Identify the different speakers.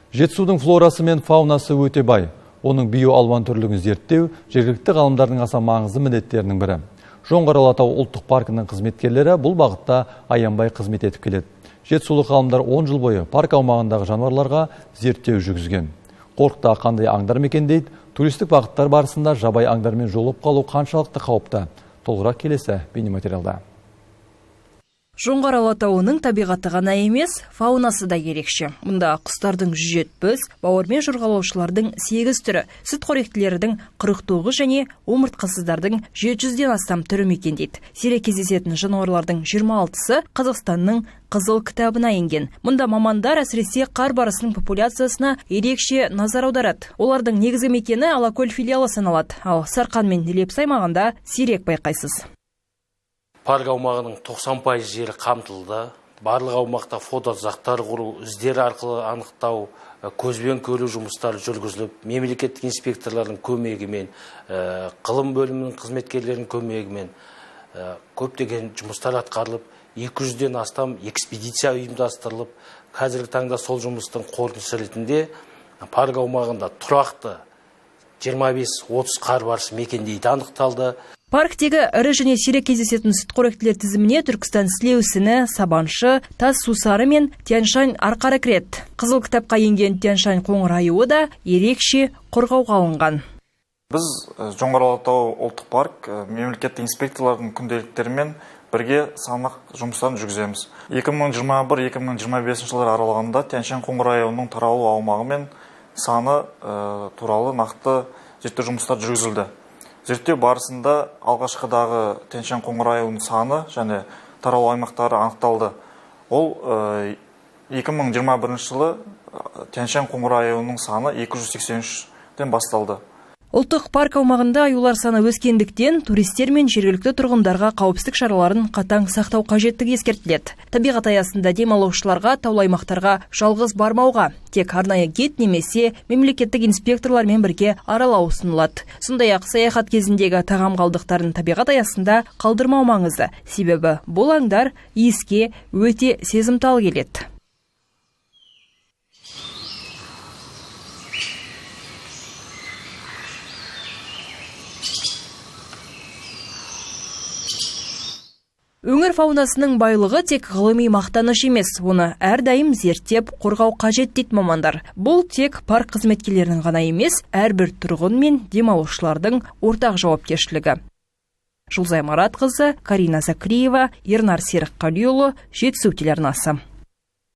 Speaker 1: Жетісудың флорасы мен фаунасы өте бай. Оның биоалуан түрлігін зерттеу жергілікті ғалымдардың аса маңызды міндеттерінің бірі. Жоңғар-Алатау ұлттық паркінің қызметкерлері бұл бағытта аянбай қызмет етіп келеді. Жетісулық ғалымдар 10 жыл бойы парк аумағындағы жануарларға зерттеу жүргізген. Қорықта қандай аңдар мекендейді, туристік бағыттар барысында жабай аңдармен жолығып қалу қаншалықты қауіпті? Толығырақ келесі бейнематериалда.
Speaker 2: Жоңғар-Алатауының табиғаты ғана емес, фаунасы да ерекше. Мұнда құстардың 170, бауырмен жорғалаушылардың 8 түрі, сүтқоректілердің 49 және омыртқасыздардың 700-ден астам түрі мекендейді. Сирек кездесетін жануарлардың 26-сы Қазақстанның Қызыл кітабына енген. Мұнда мамандар әсіресе қар барысының популяциясына ерекше назар аударады. Олардың негізгі мекені Алакөл филиалы саналады, ал Сарқан мен Лепсі аймағында сирек байқайсыз.
Speaker 3: Парк аумағының 90% жері қамтылды. Барлық аумақта фотозақтар құру, іздер арқылы анықтау, көзбен көру жұмыстары жүргізіліп, мемлекеттік инспекторлардың көмегімен, ғылым бөлімінің қызметкерлерінің көмегімен көптеген жұмыстар атқарылып, 200-ден астам экспедиция ұйымдастырылып, қазіргі таңда сол жұмыстың қорытындысы ретінде парк аумағында тұрақты 25-30 қар барысы мекендейді анықталды.
Speaker 2: Парктегі ірі және сирек кездесетін сүтқоректілер тізіміне Түркістан сілеусіні, сабаншы, тас сусары мен Тянь-Шань арқары кіреді. Қызыл кітапқа енген Тянь-Шань қоңыр аюы да ерекше қорғауға алынған.
Speaker 4: Біз Жоңғар-Алатау ұлттық парк мемлекеттік инспекторлардың күнделіктерімен бірге санақ жұмыстарын жүргіземіз. 2021-2025 жылдар аралығында Тянь-Шань қоңыр аюының таралу аумағы мен саны туралы нақты зерттеу жұмыстар жүргізілді. Зерттеу барысында алғашқыдағы Тянь-Шань қоңыр аюының саны және таралу аймақтары анықталды. Ол 2021 жылы Тянь-Шань қоңыр аюының саны 283-ден басталды.
Speaker 2: Ұлттық парк аумағында аюлар саны өскендіктен туристер мен жергілікті тұрғындарға қауіпсіздік шараларын қатаң сақтау қажеттігі ескертіледі. Табиғат аясында демалушыларға таулы аймақтарға жалғыз бармауға, тек арнайы гид немесе мемлекеттік инспекторлармен бірге аралау ұсынылады. Сондай-ақ саяхат кезіндегі тағам қалдықтарын табиғат аясында қалдырмау маңызды, себебі бұл аңдар иіске өте сезімтал келеді. Өңір фаунасының байлығы тек ғылыми мақтаныш емес, оны әрдайым зерттеп қорғау қажет дейді мамандар. Бұл тек парк қызметкерлерінің ғана емес, әрбір тұрғын мен демалушылардың ортақ жауапкершілігі. Жұлдызай Маратқызы, Карина Закриева, Ернар Серікқалиұлы, Жетісу телеарнасы.